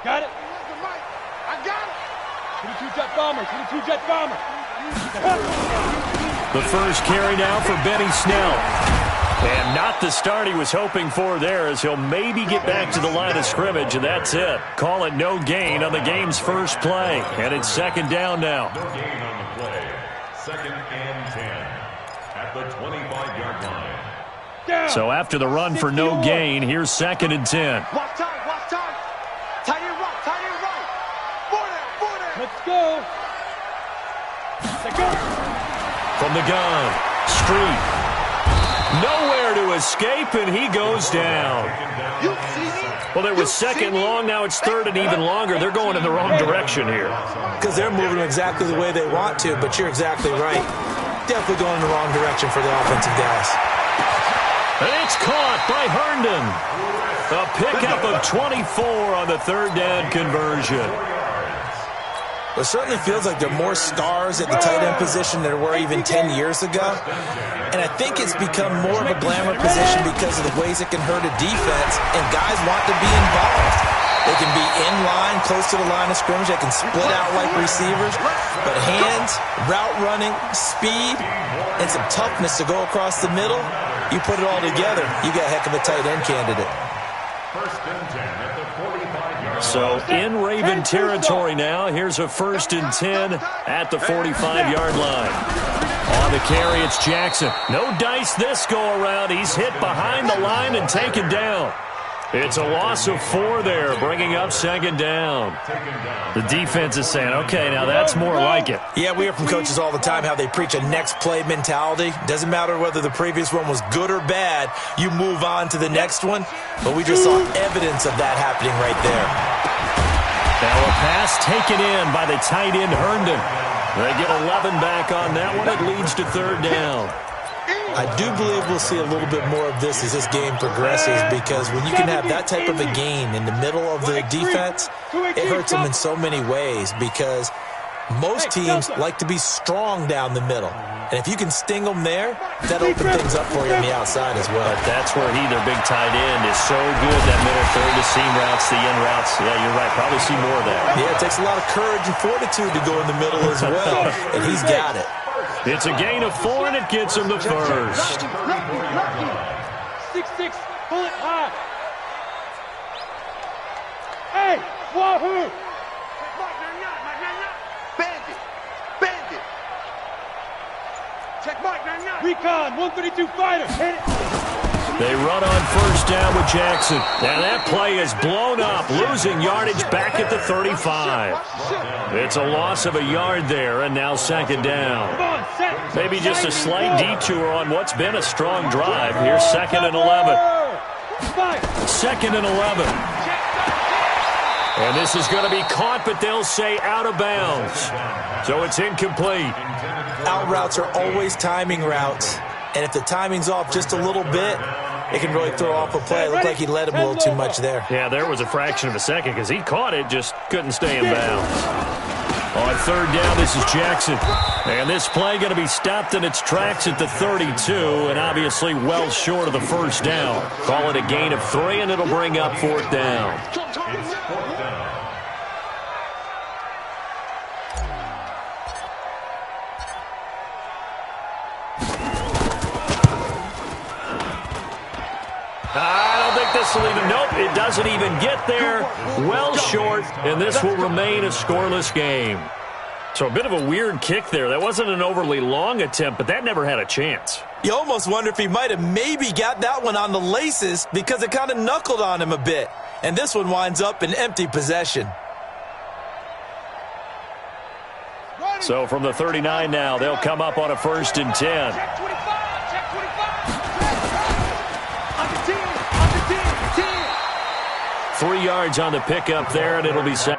Got it? I got it. 22 jet bomber, 22 jet bomber. The first carry now for Benny Snell. And not the start he was hoping for there, as he'll maybe get back to the line of scrimmage, and that's it. Call it no gain on the game's first play. And it's second down now. No gain on the play. Second and 10 at the 25-yard line. So after the run for no gain, here's second and 10. Watch time, watch time. Tight end right, tight end right. Four down. Let's go. Let's go. From the gun, Street. Nowhere to escape, and he goes down. Well, there was second long. Now it's third and even longer. They're going in the wrong direction here. Because they're moving exactly the way they want to, but you're exactly right. Definitely going in the wrong direction for the offensive guys. And it's caught by Herndon. A pickup of 24 on the third down conversion. It certainly feels like there are more stars at the tight end position than there were even 10 years ago. And I think it's become more of a glamour position because of the ways it can hurt a defense, and guys want to be involved. They can be in line, close to the line of scrimmage. They can split out like receivers. But hands, route running, speed, and some toughness to go across the middle, you put it all together, you got a heck of a tight end candidate. First and 10 at the 45-yard line. So in Raven territory now. Here's a first and 10 at the 45-yard line. On the carry, it's Jackson. No dice this go-around. He's hit behind the line and taken down. It's a loss of 4 there, bringing up second down. The defense is saying, okay, now that's more like it. Yeah, we hear from coaches all the time how they preach a next play mentality. Doesn't matter whether the previous one was good or bad, you move on to the next one. But we just saw evidence of that happening right there. Now a pass taken in by the tight end Herndon. They get 11 back on that one. It leads to third down. I do believe we'll see a little bit more of this as this game progresses, because when you can have that type of a gain in the middle of the defense, it hurts them in so many ways, because most teams like to be strong down the middle. And if you can sting them there, that opens things up for you on the outside as well. But that's where their big tight end, is so good, that middle third, the seam routes, the in routes. Yeah, you're right. Probably see more of that. Yeah, it takes a lot of courage and fortitude to go in the middle as well, and he's got it. It's a gain of 4, and it gets him the first. 6-6, pull it high. Hey, wahoo! Bandit. Check Mike, Recon, 132 fighter, hit it. They run on first down with Jackson. Now that play is blown up, losing yardage back at the 35. It's a loss of a yard there, and now second down. Maybe just a slight detour on what's been a strong drive. Here's second and 11. Second and 11. And this is going to be caught, but they'll say out of bounds. So it's incomplete. Out routes are always timing routes. And if the timing's off just a little bit, it can really throw off a play. It looked like he let him a little too much there. Yeah, there was a fraction of a second because he caught it, just couldn't stay in bounds. On third down, this is Jackson. And this play going to be stopped in its tracks at the 32, and obviously well short of the first down. Call it a gain of 3, and it'll bring up fourth down. It's fourth down. I don't think this will even, nope, it doesn't even get there. Well short, and this will remain a scoreless game. So a bit of a weird kick there. That wasn't an overly long attempt, but that never had a chance. You almost wonder if he might have maybe got that one on the laces, because it kind of knuckled on him a bit. And this one winds up in empty possession. So from the 39 now, they'll come up on a first and 10. 3 yards on the pickup there, and it'll be set.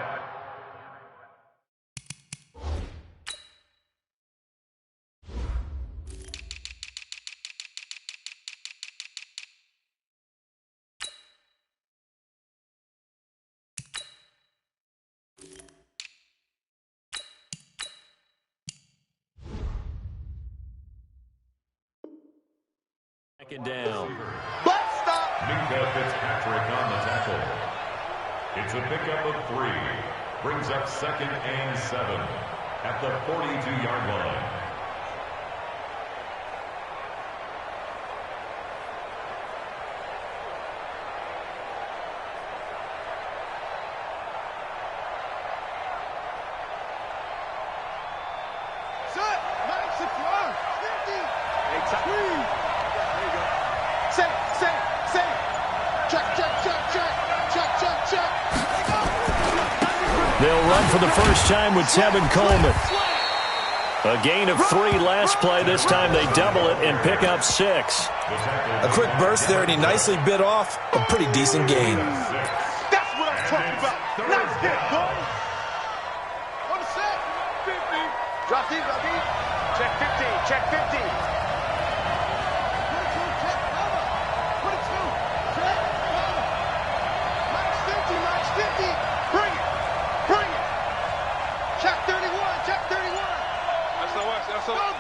Second down. Butt stop. Minka Fitzpatrick on the tackle. It's a pickup of 3. Brings up 2nd and 7 at the 42-yard line. They'll run for the first time with Tevin Coleman. A gain of 3 last play. This time they double it and pick up 6. A quick burst there, and he nicely bit off a pretty decent gain. That's what I'm talking about. Nice hit, boy. On the set. 50. Drop deep, drop deep. Check 15, check 15. 22, check cover. 22, check cover. Max 50, max 50. Bring it. Bring it. Check 31, check 31. SOS, SOS.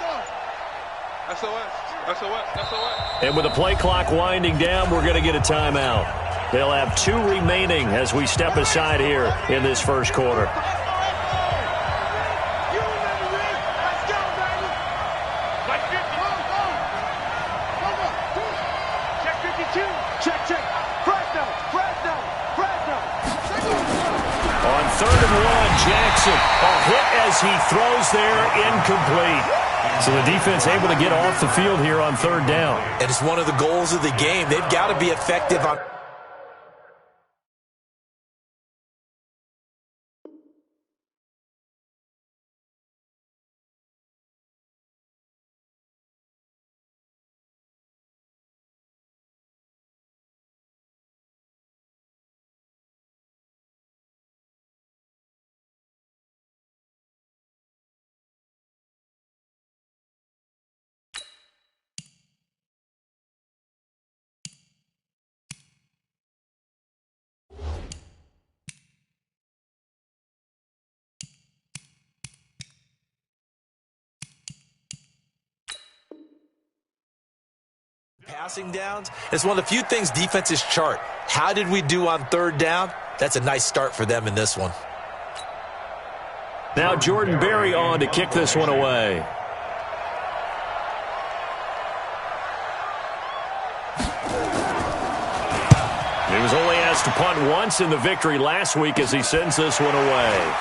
SOS, SOS, SOS. And with the play clock winding down, we're going to get a timeout. They'll have 2 remaining as we step aside here in this first quarter. On 3rd and 1, Jackson. A hit as he throws there, incomplete. So the defense able to get off the field here on 3rd down. And it's one of the goals of the game. They've got to be effective on... Passing downs is one of the few things defenses chart. How did we do on 3rd down? That's a nice start for them in this one. Now Jordan Berry on to kick this one away. He was only asked to punt once in the victory last week as he sends this one away.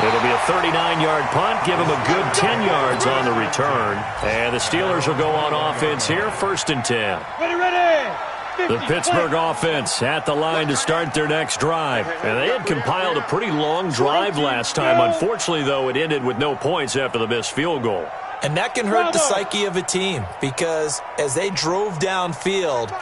It'll be a 39-yard punt, give him a good 10 yards on the return. And the Steelers will go on offense here, 1st and 10. Ready. 50, The Pittsburgh offense at the line to start their next drive. And they had compiled a pretty long drive last time. Unfortunately, though, it ended with no points after the missed field goal. And that can hurt the psyche of a team because as they drove downfield,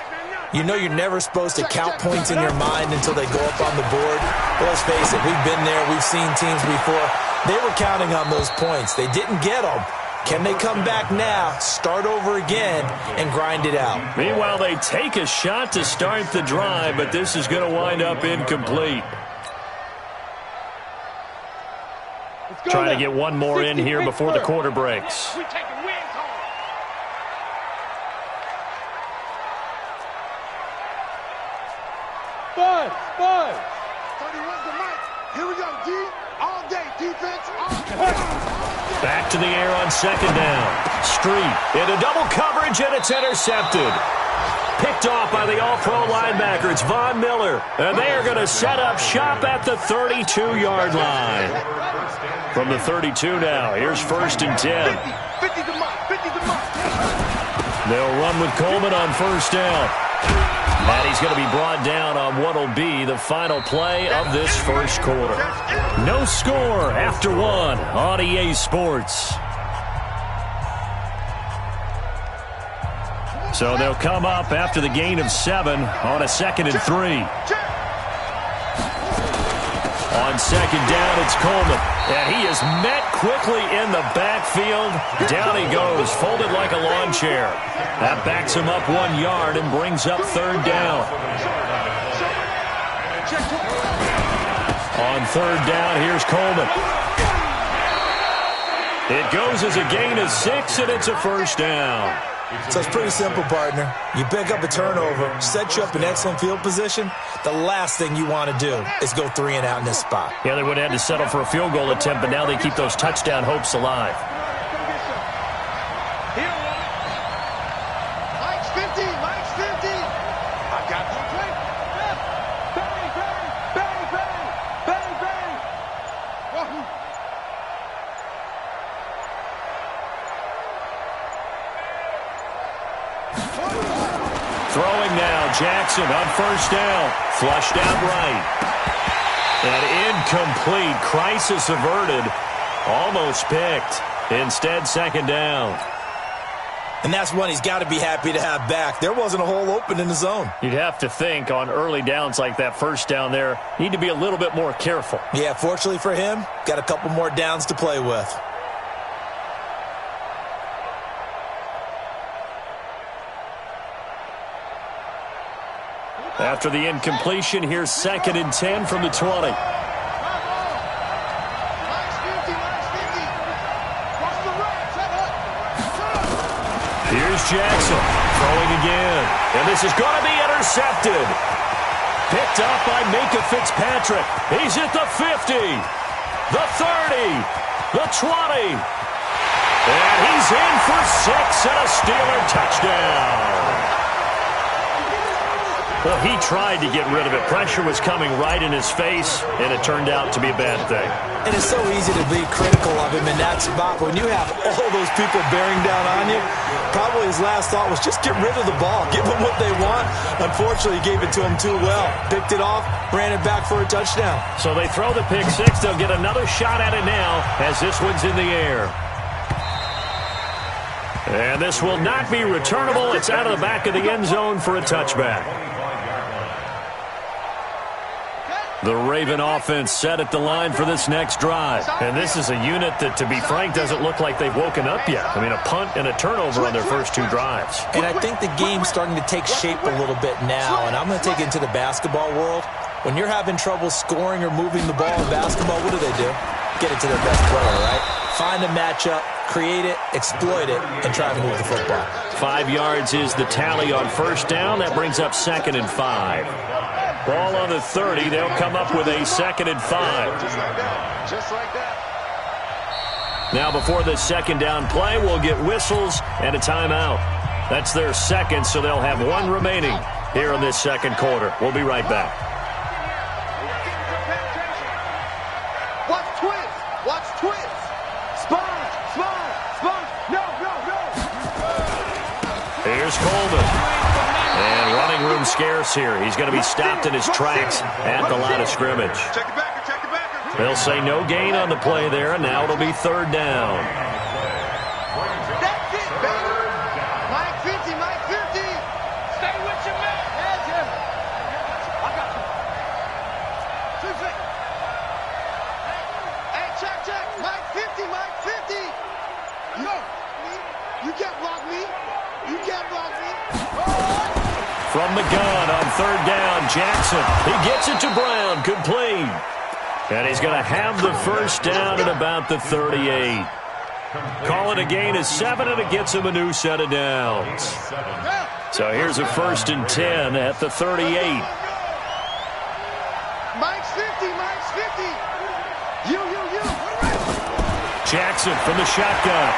you know you're never supposed to count points in your mind until they go up on the board. But let's face it, we've been there. We've seen teams before. They were counting on those points. They didn't get them. Can they come back now, start over again, and grind it out? Meanwhile, they take a shot to start the drive, but this is going to wind up incomplete. Trying to get one more in here before the quarter breaks. We taking wins home. Five. 31's the mic. Here we go, D. All day defense. All day. Back to the air on 2nd down. Street into double coverage, and it's intercepted. Picked off by the all-pro linebacker. It's Von Miller. And they are going to set up shop at the 32-yard line. From the 32 now, here's 1st and 10. 50 the mark. 50 the mark. They'll run with Coleman on 1st down. And he's going to be brought down on what will be the final play of this first quarter. No score after 1 on EA Sports. So they'll come up after the gain of 7 on a 2nd and 3. On 2nd down, it's Coleman. And he is met quickly in the backfield. Down he goes, folded like a lawn chair. That backs him up 1 yard and brings up 3rd down. On 3rd down, here's Coleman. It goes as a gain of 6, and it's a 1st down. So it's pretty simple, partner. You pick up a turnover, set you up in excellent field position. The last thing you want to do is go 3 and out in this spot. Yeah, they would have had to settle for a field goal attempt, but now they keep those touchdown hopes alive. Mike's 50. Mike's 50. I got you. Bang, bang, bang, bang, bang, bang. Throwing now, Jackson on first down. Flushed out right. An incomplete, crisis averted. Almost picked. Instead, second down. And that's one he's got to be happy to have back. There wasn't a hole open in the zone. You'd have to think on early downs like that first down there, need to be a little bit more careful. Yeah, fortunately for him, got a couple more downs to play with. After the incompletion, here's 2nd and 10 from the 20. Mike's 50. Mike's 50. Watch the right. Set up. Here's Jackson throwing again. And this is going to be intercepted. Picked up by Minka Fitzpatrick. He's at the 50, the 30, the 20. And he's in for 6 and a Steeler touchdown. Well, he tried to get rid of it. Pressure was coming right in his face, and it turned out to be a bad thing. And it's so easy to be critical of him in that spot. When you have all those people bearing down on you, probably his last thought was just get rid of the ball. Give them what they want. Unfortunately, he gave it to them too well. Picked it off, ran it back for a touchdown. So they throw the pick six. They'll get another shot at it now as this one's in the air. And this will not be returnable. It's out of the back of the end zone for a touchback. The Raven offense set at the line for this next drive. And this is a unit that, to be frank, doesn't look like they've woken up yet. I mean, a punt and a turnover on their first 2 drives. And I think the game's starting to take shape a little bit now. And I'm going to take it into the basketball world. When you're having trouble scoring or moving the ball in basketball, what do? Get it to their best player, right? Find a matchup, create it, exploit it, and try to move the football. 5 yards is the tally on first down. That brings up 2nd and 5. Ball on the 30. They'll come up with a 2nd and 5. Just like that. Just like that. Now, before this second down play, we'll get whistles and a timeout. That's their second, so they'll have 1 remaining here in this second quarter. We'll be right back. Watch twist. Watch twist. Spine. Spine. Spine. No, no, no. Here's Coleman. And running room scarce here. He's going to be stopped in his tracks at the line of scrimmage. Check it back. Check it back. They'll say no gain on the play there, and now it'll be 3rd down. That's it, baby. Mike 50. Mike 50. Stay with your man. Yeah, Jim. I got you. 2 seconds. Hey, check. Mike 50. Mike 50. Yo, you can't block me. You can't block me. From the gun on 3rd down, Jackson. He gets it to Brown, complete. And he's going to have the first down at about the 38. Call it a gain of 7, and it gets him a new set of downs. So here's a 1st and 10 at the 38. Mike's 50. Mike's 50. You. Jackson from the shotgun.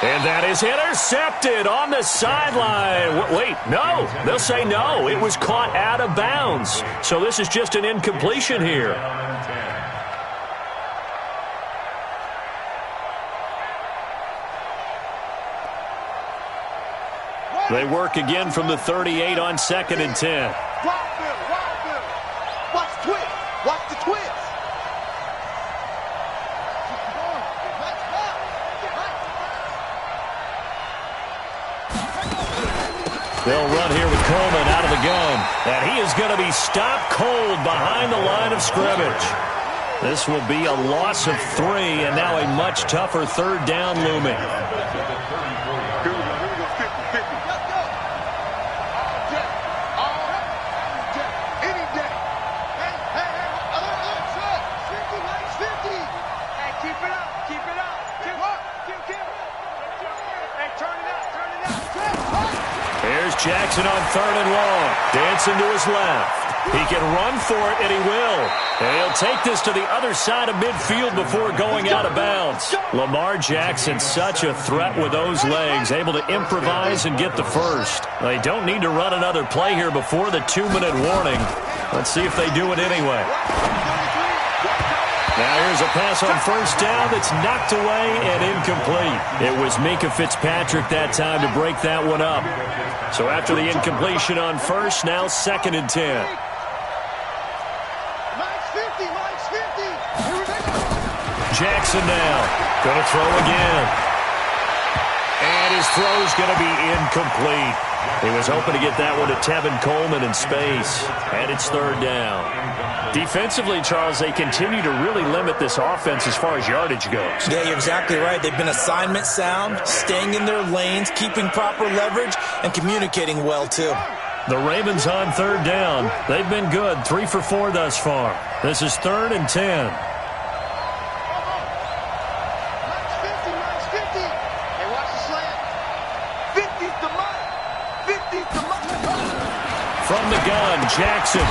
And that is intercepted on the sideline. Wait, no. They'll say no. It was caught out of bounds. So this is just an incompletion here. They work again from the 38 on 2nd and 10. Wild Bill. Watch twist. Watch the twist. They'll run here with Coleman out of the gun. And he is going to be stopped cold behind the line of scrimmage. This will be a loss of 3, and now a much tougher 3rd down looming. Jackson on 3rd and long. Dancing to his left. He can run for it, and he will. And he'll take this to the other side of midfield before going out of bounds. Lamar Jackson, such a threat with those legs, able to improvise and get the first. They don't need to run another play here before the 2-minute warning. Let's see if they do it anyway. Now here's a pass on 1st down that's knocked away and incomplete. It was Minkah Fitzpatrick that time to break that one up. So after the incompletion on 1st, now 2nd and 10. Jackson now going to throw again. And his throw's going to be incomplete. He was hoping to get that one to Tevin Coleman in space. And it's 3rd down. Defensively, Charles, they continue to really limit this offense as far as yardage goes. Yeah, you're exactly right. They've been assignment sound, staying in their lanes, keeping proper leverage, and communicating well, too. The Ravens on 3rd down. They've been good, 3 for 4 thus far. This is 3rd and 10. From the gun, Jackson.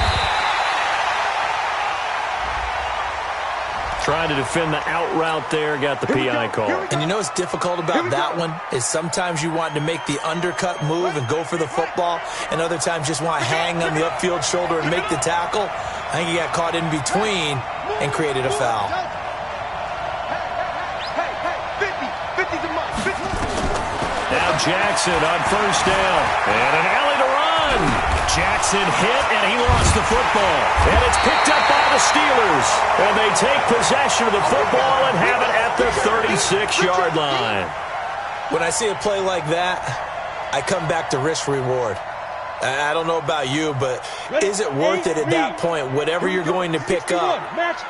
Trying to defend the out route there, got the PI call. And you know what's difficult about that one is sometimes you want to make the undercut move and go for the football, and other times just want to hang on the upfield shoulder and make the tackle. I think he got caught in between and created a foul. Now Jackson on 1st down. And an alley to run. Jackson hit, and he lost the football. And it's picked up by the Steelers. And they take possession of the football and have it at the 36-yard line. When I see a play like that, I come back to risk-reward. I don't know about you, but is it worth it at that point, whatever you're going to pick up,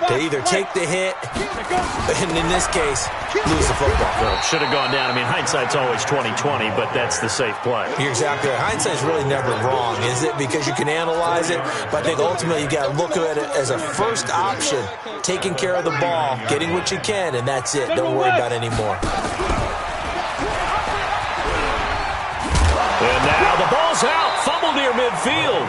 to either take the hit, and in this case, lose the football? Well, should have gone down. I mean, hindsight's always 20/20, but that's the safe play. You're exactly right. Hindsight's really never wrong, is it? Because you can analyze it, but I think ultimately you got to look at it as a first option, taking care of the ball, getting what you can, and that's it. Don't worry about it anymore. And now the ball's out. Fumble near midfield.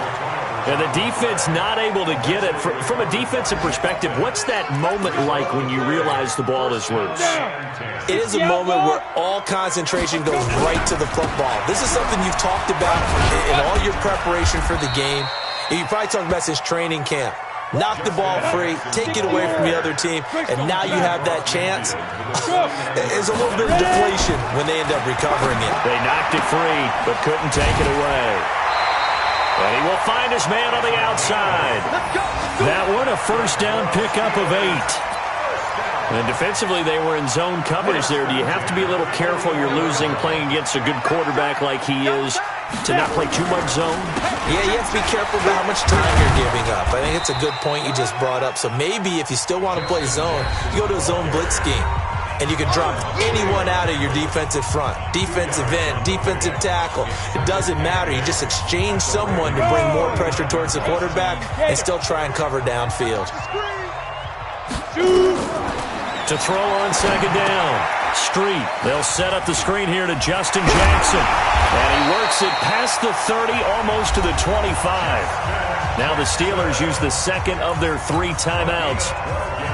And the defense not able to get it. From a defensive perspective, what's that moment like when you realize the ball is loose? It is a moment where all concentration goes right to the football. This is something you've talked about in all your preparation for the game. You probably talked about since training camp. Knock the ball free, take it away from the other team, and now you have that chance. There's a little bit of deflation when they end up recovering it. They knocked it free, but couldn't take it away. And he will find his man on the outside. That one, a 1st down pickup of 8. And defensively, they were in zone coverage there. Do you have to be a little careful? You're losing, playing against a good quarterback like he is, to not play too much zone? Yeah, you have to be careful about how much time you're giving up. I think it's a good point you just brought up. So maybe if you still want to play zone, you go to a zone blitz scheme. And you can drop anyone out of your defensive front, defensive end, defensive tackle. It doesn't matter. You just exchange someone to bring more pressure towards the quarterback and still try and cover downfield. To throw on 2nd down. Street. They'll set up the screen here to Justin Jackson. And he works it past the 30, almost to the 25. Now the Steelers use the 2nd of their 3 timeouts,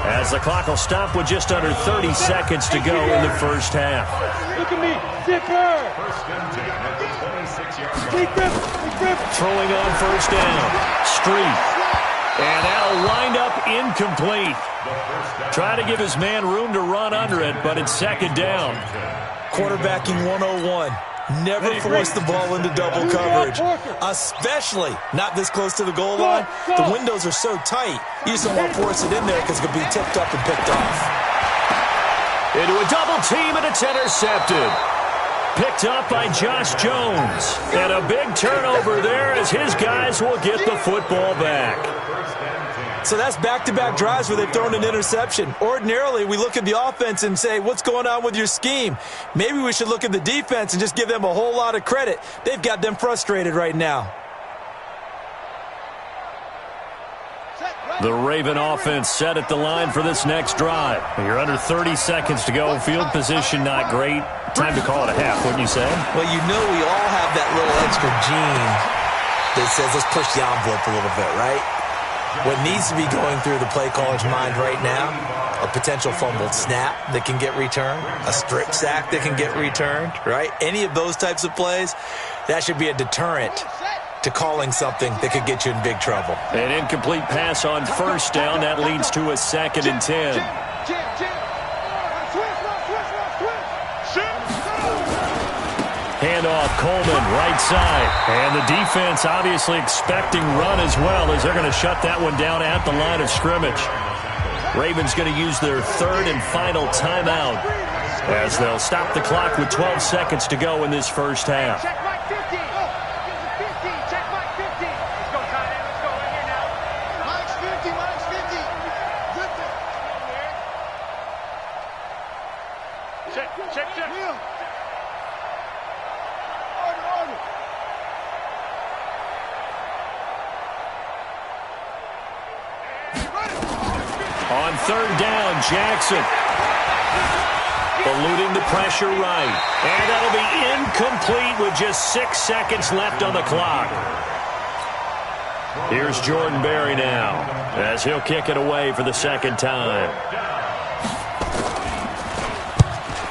as the clock will stop with just under 30 seconds to go in the 1st half. Look at me. Zipper. Throwing on 1st down. Street. And that'll wind up incomplete. Try to give his man room to run under it, but it's 2nd down. Quarterbacking 101. Never force the ball into double coverage, especially not this close to the goal line. The windows are so tight, you just don't want to force it in there because it could be tipped up and picked off. Into a double team, and it's intercepted. Picked up by Josh Jones. And a big turnover there as his guys will get the football back. So that's back-to-back drives where they've thrown an interception. Ordinarily, we look at the offense and say, what's going on with your scheme? Maybe we should look at the defense and just give them a whole lot of credit. They've got them frustrated right now. The Raven offense set at the line for this next drive. You're under 30 seconds to go. Field position not great. Time to call it a half, wouldn't you say? Well, you know we all have that little extra gene that says let's push the envelope a little bit, right? What needs to be going through the play caller's mind right now, a potential fumbled snap that can get returned, a strip sack that can get returned, right? Any of those types of plays, that should be a deterrent to calling something that could get you in big trouble. An incomplete pass on first down. That leads to a 2nd and 10. Handoff, Coleman, right side. And the defense obviously expecting run as well, as they're going to shut that one down at the line of scrimmage. Ravens going to use their 3rd and final timeout as they'll stop the clock with 12 seconds to go in this first half. Check Mike 50. Check Mike 50. Let's go, Tyler. Let's go right here now. Mike's 50. Mike's 50. Good thing. Check. Wheel. Order. On 3rd down, Jackson. Eluding the pressure right. And that'll be incomplete with just 6 seconds left on the clock. Here's Jordan Berry now, as he'll kick it away for the 2nd time.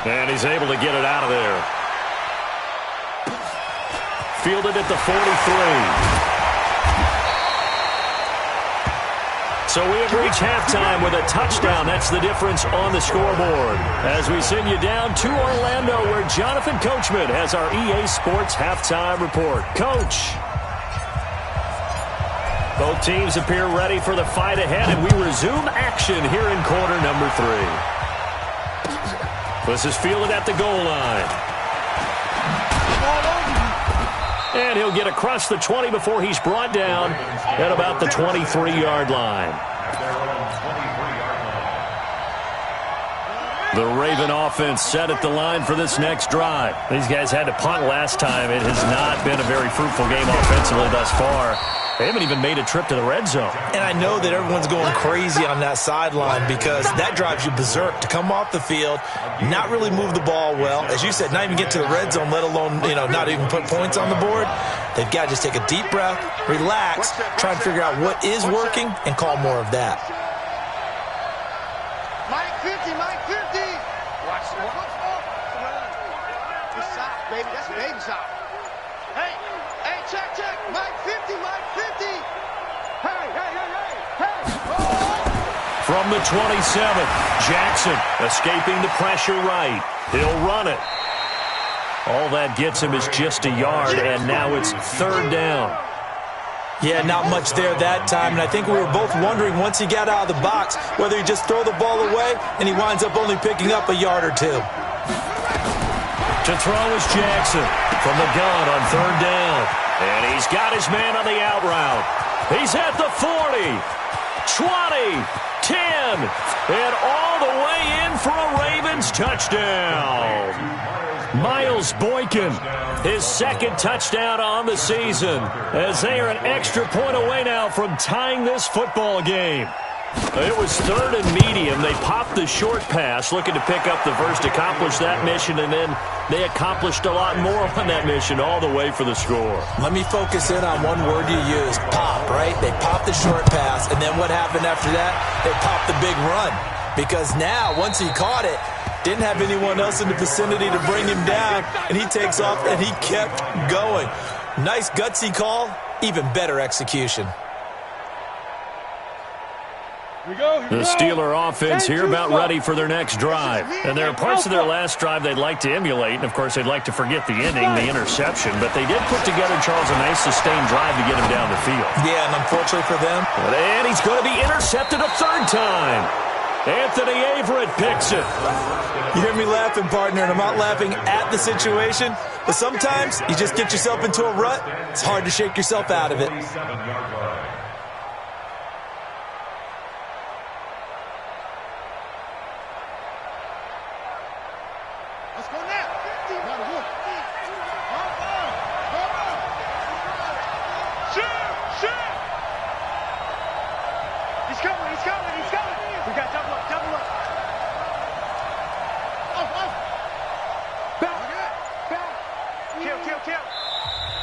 And he's able to get it out of there. Fielded at the 43. So we have reached halftime with a touchdown. That's the difference on the scoreboard. As we send you down to Orlando, where Jonathan Coachman has our EA Sports halftime report. Coach. Both teams appear ready for the fight ahead, and we resume action here in quarter number 3. This is fielded at the goal line. And he'll get across the 20 before he's brought down at about the 23-yard line. The Raven offense set at the line for this next drive. These guys had to punt last time. It has not been a very fruitful game offensively thus far. They haven't even made a trip to the red zone. And I know that everyone's going crazy on that sideline because that drives you berserk to come off the field, not really move the ball well. As you said, not even get to the red zone, let alone, not even put points on the board. They've got to just take a deep breath, relax, try and figure out what is working, and call more of that. Mike 50. Watch it. Good side, baby. That's a baby side. Hey, check. Mike 50. Hey. From the 27, Jackson escaping the pressure right. He'll run it. All that gets him is just a yard, and now it's 3rd down. Yeah, not much there that time, and I think we were both wondering once he got out of the box whether he just throw the ball away, and he winds up only picking up a yard or 2. To throw is Jackson from the gun on 3rd down. And he's got his man on the out route. He's at the 40, 20, 10, and all the way in for a Ravens touchdown. Miles Boykin, his 2nd touchdown on the season, as they are an extra point away now from tying this football game. It was 3rd and medium. They popped the short pass, looking to pick up the first, accomplish that mission, and then they accomplished a lot more on that mission all the way for the score. Let me focus in on one word you used, pop, right? They popped the short pass, and then what happened after that? They popped the big run. Because now, once he caught it, didn't have anyone else in the vicinity to bring him down, and he takes off, and he kept going. Nice gutsy call, even better execution. The Steeler offense here about ready for their next drive. And there are parts of their last drive they'd like to emulate. And, of course, they'd like to forget the ending, the interception. But they did put together, Charles, a nice sustained drive to get him down the field. Yeah, and unfortunately for them. And he's going to be intercepted a 3rd time. Anthony Averett picks it. You hear me laughing, partner, and I'm not laughing at the situation. But sometimes you just get yourself into a rut. It's hard to shake yourself out of it. He's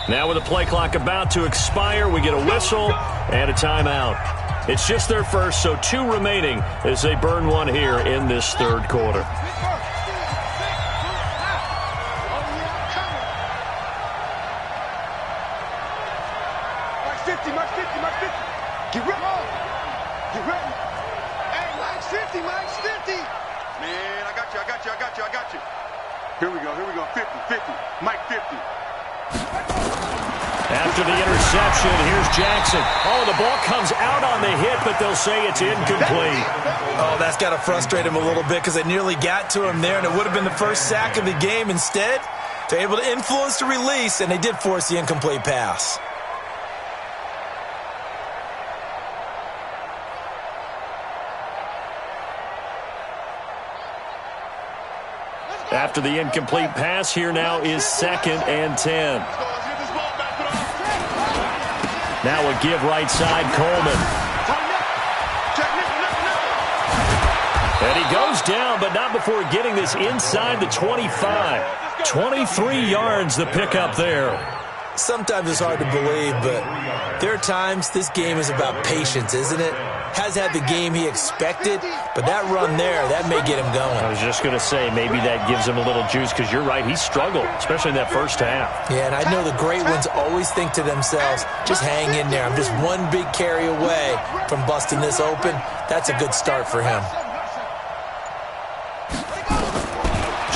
Now with the play clock about to expire, we get a whistle and a timeout. It's just their first, so 2 remaining as they burn one here in this third quarter. Max 50, Max 50, Max 50. Get ready. Get ready. Hey, Max 50, Max 50. Man, I got you. Here we go. 50, 50. Mike 50. After the interception, here's Jackson. Oh, the ball comes out on the hit, but they'll say it's incomplete. Oh, that's got to frustrate him a little bit because they nearly got to him there, and it would have been the first sack of the game. Instead, they're able to influence the release, and they did force the incomplete pass. After the incomplete pass, here now is 2nd and 10. Now a give right side, Coleman. And he goes down, but not before getting this inside the 25. 23 yards the pickup there. Sometimes it's hard to believe, but there are times this game is about patience, isn't it? Has had the game he expected, but that run there, that may get him going. I was just going to say, maybe that gives him a little juice, because you're right, he struggled, especially in that first half. Yeah, and I know the great ones always think to themselves, just hang in there. I'm just one big carry away from busting this open. That's a good start for him.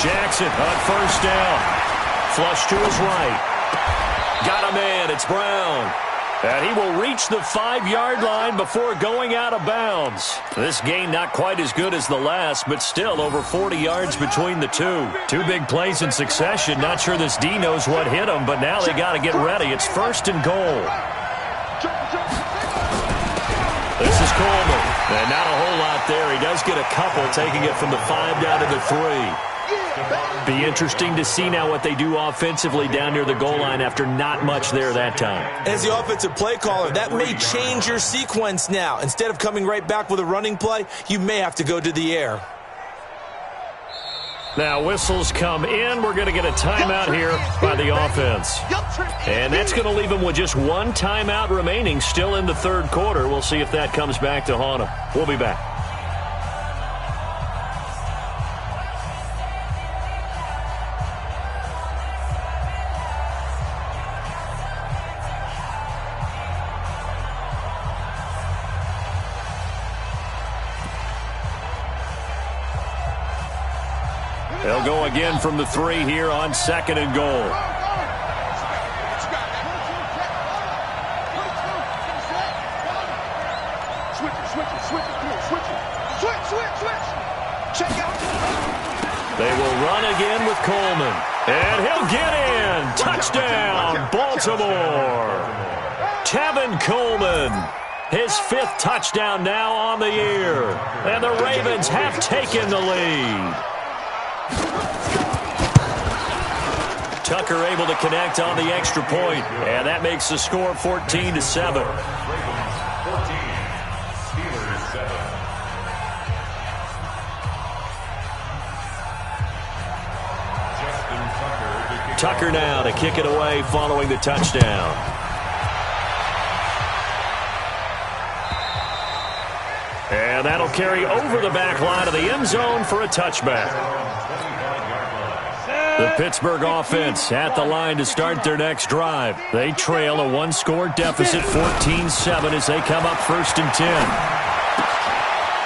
Jackson on first down. Flush to his right. Got a man, it's Brown. And he will reach the 5-yard line before going out of bounds. This game not quite as good as the last, but still over 40 yards between the two. 2 big plays in succession. Not sure this D knows what hit him, but now they got to get ready. It's 1st and goal. This is Coleman. And not a whole lot there. He does get a couple, taking it from the 5 down to the 3. Be interesting to see now what they do offensively down near the goal line after not much there that time. As the offensive play caller, that may change your sequence now. Instead of coming right back with a running play, you may have to go to the air. Now whistles come in. We're going to get a timeout here by the offense. And that's going to leave them with just 1 timeout remaining still in the third quarter. We'll see if that comes back to haunt them. We'll be back. They'll go again from the 3 here on 2nd and goal. They will run again with Coleman. And he'll get in. Touchdown, Baltimore. Tevin Coleman. His 5th touchdown now on the year. And the Ravens have taken the lead. Tucker able to connect on the extra point, and that makes the score 14-7. Tucker now to kick it away following the touchdown. And that'll carry over the back line of the end zone for a touchback. The Pittsburgh offense at the line to start their next drive. They trail a 1-score deficit, 14-7, as they come up 1st and 10.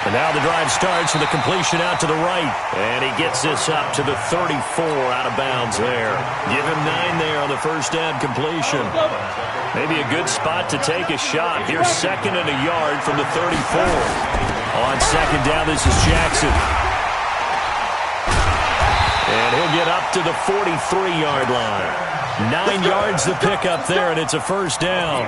And now the drive starts with a completion out to the right. And he gets this up to the 34 out of bounds there. Give him 9 there on the first down completion. Maybe a good spot to take a shot. Here's 2nd and a yard from the 34. On 2nd down, this is Jackson. And he'll get up to the 43-yard line. 9 yards the pickup there, and it's a first down.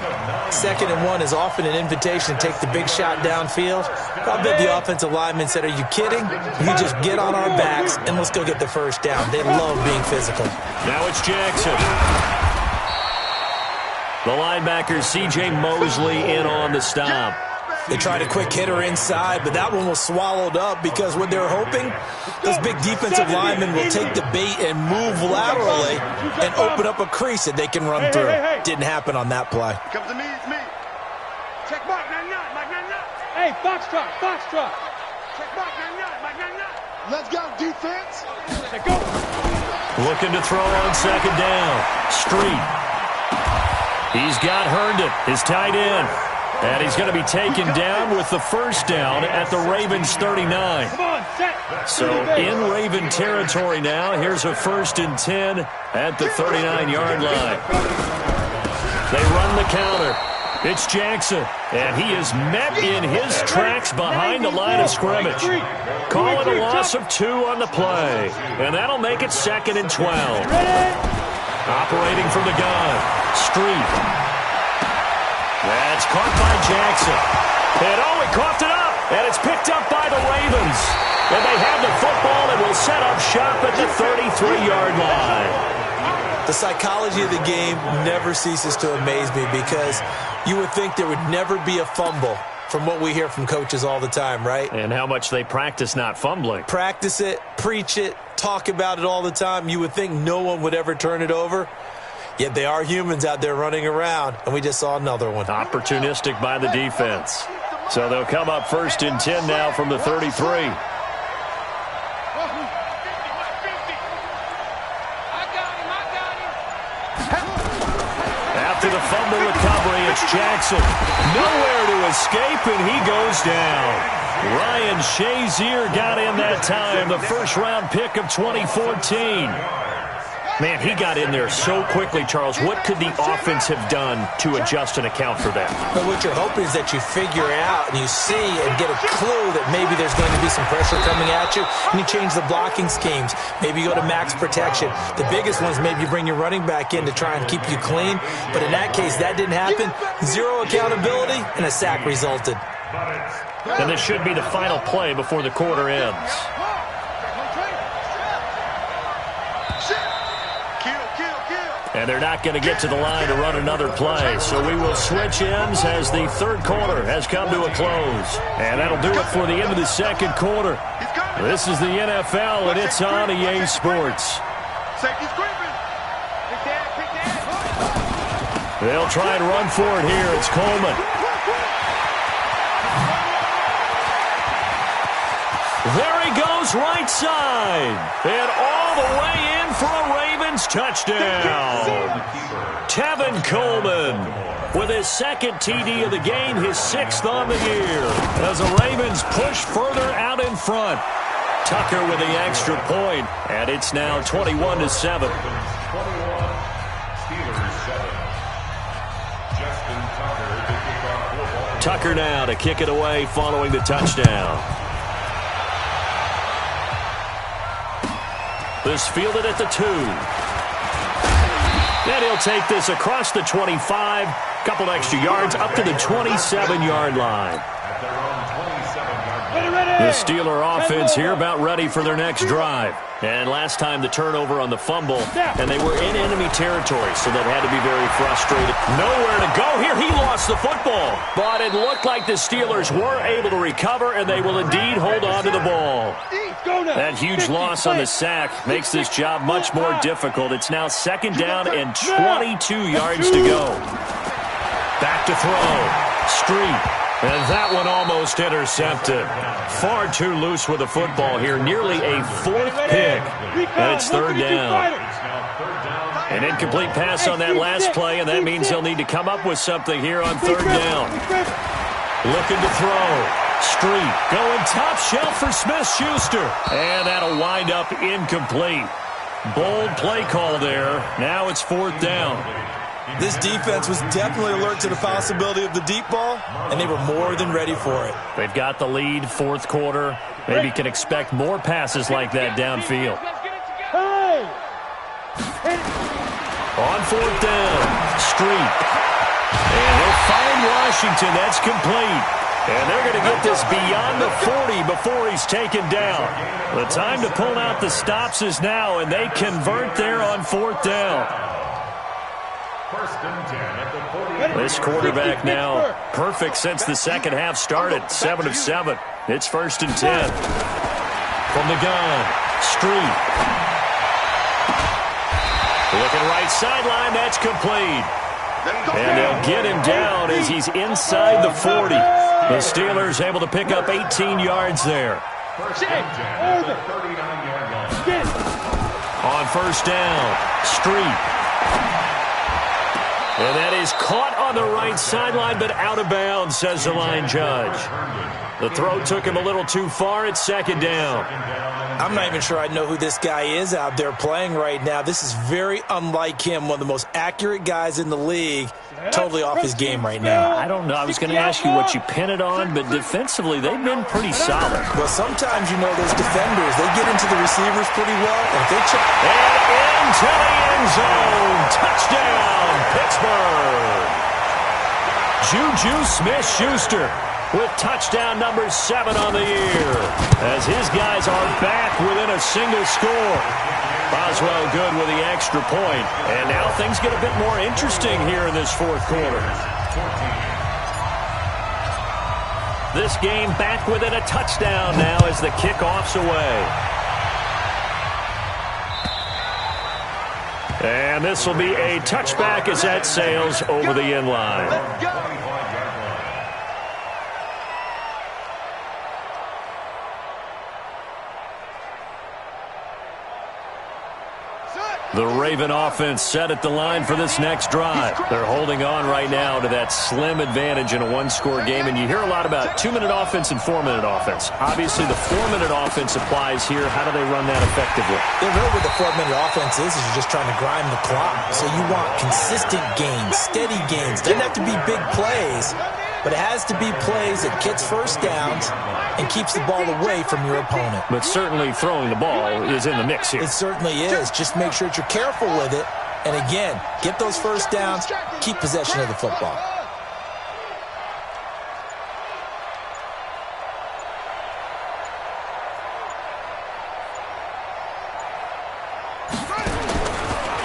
2nd and 1 is often an invitation to take the big shot downfield. I bet the offensive lineman said, "Are you kidding? You just get on our backs and let's go get the first down." They love being physical. Now it's Jackson. The linebacker, C.J. Mosley, in on the stop. They tried a quick hitter inside, but that one was swallowed up because what they were hoping, those big defensive linemen will take the bait and move laterally and open up a crease that they can run through. Didn't happen on that play. Comes to me, it's me. Check mark, 99, Mike 99. Hey, Foxtrot, Foxtrot. Check mark, 99, Mike 99. Let's go, defense. Let's go. Looking to throw on second down. Street. He's got Herndon, his tight end. And he's going to be taken down with the first down at the Ravens 39. Come on, set. So in Raven territory now. Here's a 1st and 10 at the 39-yard line. They run the counter. It's Jackson, and he is met in his tracks behind the line of scrimmage. Calling a loss of 2 on the play, and that'll make it 2nd and 12. Operating from the gun, Street. That's caught by Jackson. And he coughed it up, and it's picked up by the Ravens. And they have the football and will set up shop at the 33-yard line. The psychology of the game never ceases to amaze me because you would think there would never be a fumble from what we hear from coaches all the time, right? And how much they practice not fumbling. Practice it, preach it, talk about it all the time. You would think no one would ever turn it over. Yet they are humans out there running around, and we just saw another one. Opportunistic by the defense. So they'll come up 1st and 10 now from the 33. After the fumble recovery, it's Jackson. Nowhere to escape, and he goes down. Ryan Shazier got in that time, the first-round pick of 2014. Man, he got in there so quickly, Charles. What could the offense have done to adjust and account for that? But what you're hoping is that you figure out and you see and get a clue that maybe there's going to be some pressure coming at you, and you change the blocking schemes. Maybe you go to max protection. The biggest ones, maybe you bring your running back in to try and keep you clean. But in that case, that didn't happen. 0 accountability, and a sack resulted. And this should be the final play before the quarter ends. And they're not going to get to the line to run another play. So we will switch ends as the third quarter has come to a close. And that'll do it for the end of the second quarter. This is the NFL, and it's on EA Sports. They'll try and run for it here. It's Coleman. There he goes, right side. And all the way in for a Ravens touchdown. Tevin Coleman with his 2nd TD of the game, his 6th on the year. As the Ravens push further out in front. Tucker with the extra point, and it's now 21-7. Tucker now to kick it away following the touchdown. This fielded at the 2. And he'll take this across the 25. Couple extra yards up to the 27-yard line. The Steeler offense here about ready for their next drive. And last time the turnover on the fumble, and they were in enemy territory, so that had to be very frustrated. Nowhere to go here. He lost the football. But it looked like the Steelers were able to recover, and they will indeed hold on to the ball. That huge loss on the sack makes this job much more difficult. It's now 2nd down and 22 yards to go. Back to throw. Street. And that one almost intercepted. Far too loose with the football here. Nearly a 4th pick. And it's 3rd down. An incomplete pass on that last play, and that means they'll need to come up with something here on 3rd down. Looking to throw. Street going top shelf for Smith-Schuster. And that'll wind up incomplete. Bold play call there. Now it's 4th down. This defense was definitely alert to the possibility of the deep ball, and they were more than ready for it. They've got the lead, 4th quarter. Maybe can expect more passes like that downfield. On 4th down, Street. And he'll find Washington. That's complete. And they're going to get this beyond the 40 before he's taken down. The time to pull out the stops is now, and they convert there on 4th down. First and 10 at the 40. This quarterback now perfect since the second half started. 7 of 7. It's first and 10. From the gun, Street. Looking right sideline, that's complete. And they'll get him down as he's inside the 40. The Steelers able to pick up 18 yards there. First and 10 at the 39-yard line. On first down, Street. And that is caught on the right sideline, but out of bounds, says the line judge. The throw took him a little too far. It's second down. I'm not even sure I know who this guy is out there playing right now. This is very unlike him, one of the most accurate guys in the league. Totally off his game right now. I don't know. I was going to ask you what you pin it on, but defensively, they've been pretty solid. Well, sometimes, you know, those defenders, they get into the receivers pretty well. And if they check... And into the end zone. Touchdown, Pittsburgh. Juju Smith-Schuster with touchdown number 7 on the year, as his guys are back within a single score. Boswell good with the extra point, and now things get a bit more interesting here in this fourth quarter. This game back within a touchdown now as the kickoff's away. And this will be a touchback as that sails over the end line. The Raven offense set at the line for this next drive. They're holding on right now to that slim advantage in a one-score game, and you hear a lot about 2-minute offense and 4-minute offense. Obviously, the 4-minute offense applies here. How do they run that effectively? Yeah, really what the 4-minute offense is you're just trying to grind the clock. So you want consistent gains, steady gains. Doesn't have to be big plays, but it has to be plays that gets first downs and keeps the ball away from your opponent. But certainly throwing the ball is in the mix here. It certainly is. Just make sure that you're careful with it. And again, get those first downs, keep possession of the football.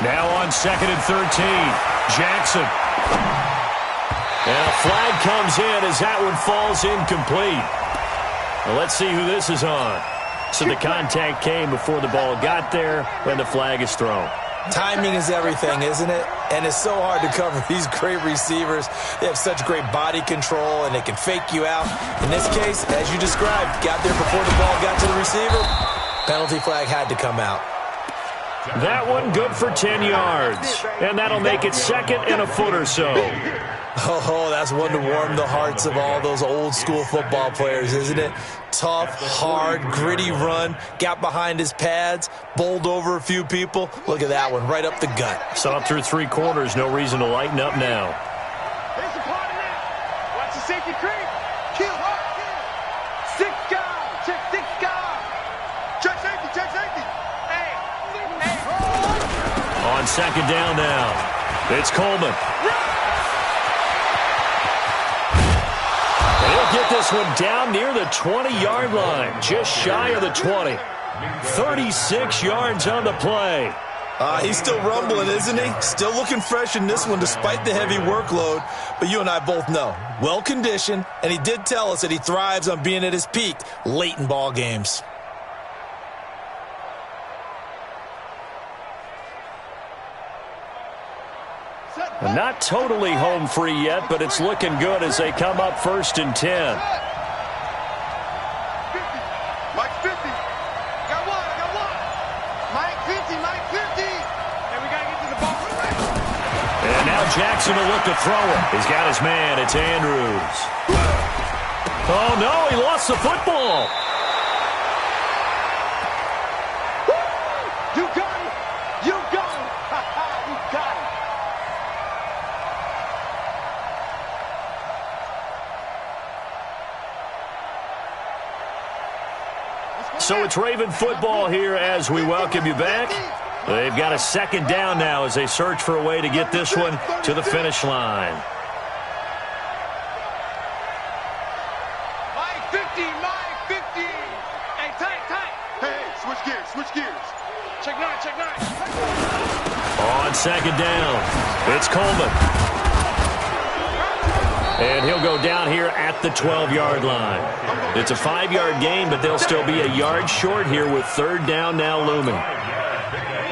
Now on 2nd and 13, Jackson. And a flag comes in as that one falls incomplete. Well, let's see who this is on. So the contact came before the ball got there, and the flag is thrown. Timing is everything, isn't it? And it's so hard to cover these great receivers. They have such great body control, and they can fake you out. In this case, as you described, got there before the ball got to the receiver. Penalty flag had to come out. That one good for 10 yards. And that'll make it second and a foot or so. Oh, that's one to warm the hearts of all those old-school football players, isn't it? Tough, hard, gritty run, got behind his pads, bowled over a few people. Look at that one, right up the gut. So up through 3 quarters, no reason to lighten up now. Here's the party now. Watch the safety creep. Kill. Six guys. Check 6 guys. Check safety. Hey. On 2nd down now, it's Coleman. He'll get this one down near the 20-yard line, just shy of the 20. 36 yards on the play. He's still rumbling, isn't he? Still looking fresh in this one despite the heavy workload. But you and I both know, well-conditioned, and he did tell us that he thrives on being at his peak late in ball games. Not totally home free yet, but it's looking good as they come up 1st and 10. 50. Mike 50. Got one. Mike 50. And we got to get to the ball. And now Jackson will look to throw it. He's got his man. It's Andrews. Oh, no, he lost the football. You got it. You got it. You got it. So it's Raven football here as we welcome you back. They've got a 2nd down now as they search for a way to get this one to the finish line. Mike 50. Hey, tight. Hey, switch gears. check nine, check nine. On second down, it's Coleman. And he'll go down here at the 12-yard line. It's a 5-yard gain, but they'll still be a yard short here with third down now looming.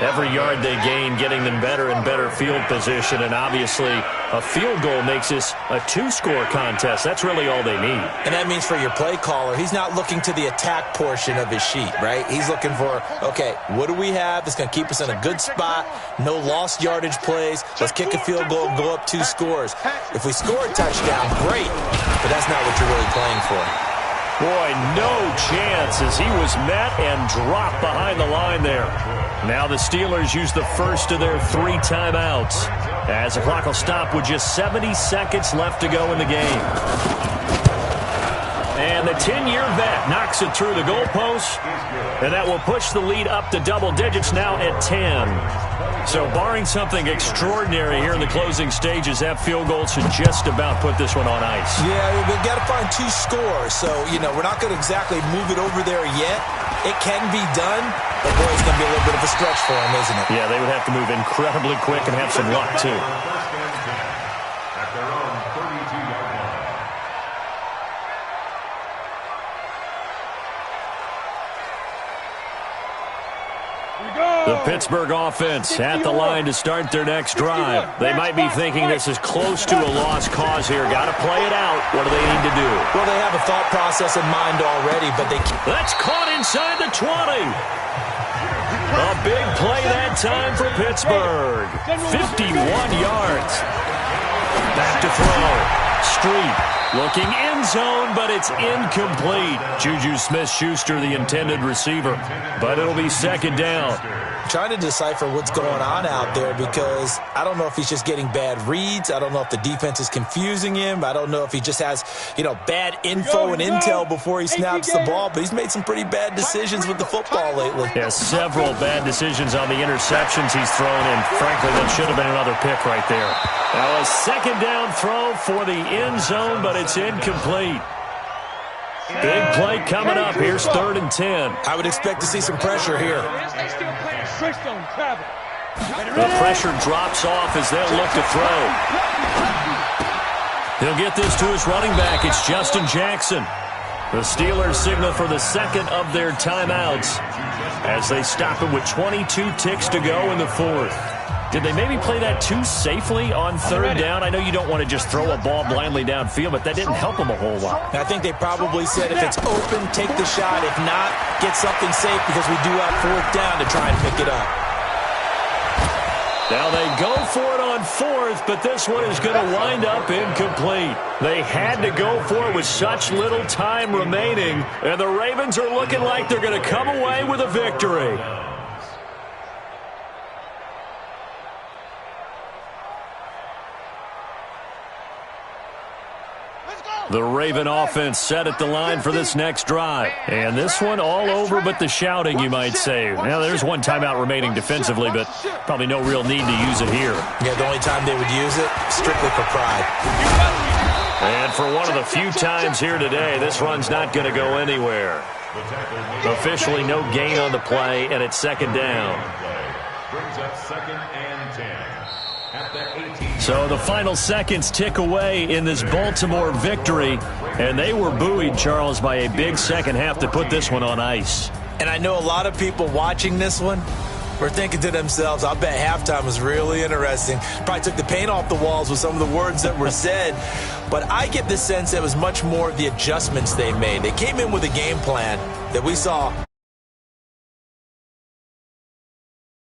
Every yard they gain getting them better and better field position, and obviously a field goal makes this a two-score contest. That's really all they need. And that means for your play caller, he's not looking to the attack portion of his sheet, right? He's looking for, okay, what do we have that's going to keep us in a good spot? No lost yardage plays. Let's kick a field goal and go up 2 scores. If we score a touchdown, great, but that's not what you're really playing for. Boy, no chance as he was met and dropped behind the line there. Now the Steelers use the first of their 3 timeouts as the clock will stop with just 70 seconds left to go in the game. And the 10-year vet knocks it through the goalpost, and that will push the lead up to double digits now at 10. So barring something extraordinary here in the closing stages, that field goal should just about put this one on ice. Yeah, we've got to find 2 scores. So, we're not going to exactly move it over there yet. It can be done, but boy, it's going to be a little bit of a stretch for them, isn't it? Yeah, they would have to move incredibly quick and have some luck, too. At their own 32-yard line. The Pittsburgh offense at the line to start their next drive. They might be thinking this is close to a lost cause here. Got to play it out. What do they need to do? Well, they have a thought process in mind already, but they can't. That's caught inside the 20. A big play that time for Pittsburgh. 51 yards. Back to throw. Street looking end zone, but it's incomplete. Juju Smith-Schuster, the intended receiver, but it'll be second down. Trying to decipher what's going on out there because I don't know if he's just getting bad reads. I don't know if the defense is confusing him. I don't know if he just has, bad info and intel before he snaps the ball, but he's made some pretty bad decisions with the football lately. Yeah, several bad decisions on the interceptions he's thrown, and frankly, that should have been another pick right there. Now a second down throw for the end zone, but it's incomplete. Big play coming up. Here's 3rd and 10. I would expect to see some pressure here. The pressure drops off as they'll look to throw. He'll get this to his running back. It's Justin Jackson. The Steelers signal for the second of their timeouts as they stop it with 22 ticks to go in the 4th. Did they maybe play that too safely on 3rd down? I know you don't want to just throw a ball blindly downfield, but that didn't help them a whole lot. I think they probably said if it's open, take the shot. If not, get something safe because we do have 4th down to try and pick it up. Now they go for it on 4th, but this one is going to wind up incomplete. They had to go for it with such little time remaining, and the Ravens are looking like they're going to come away with a victory. The Raven offense set at the line for this next drive. And this one all over but the shouting, you might say. Now, there's one timeout remaining defensively, but probably no real need to use it here. Yeah, the only time they would use it, strictly for pride. And for one of the few times here today, this run's not going to go anywhere. Officially no gain on the play, and it's second down. Brings up 2nd and 10. So the final seconds tick away in this Baltimore victory, and they were buoyed, Charles, by a big second half to put this one on ice. And I know a lot of people watching this one were thinking to themselves, I bet halftime was really interesting. Probably took the paint off the walls with some of the words that were said. But I get the sense that it was much more of the adjustments they made. They came in with a game plan that we saw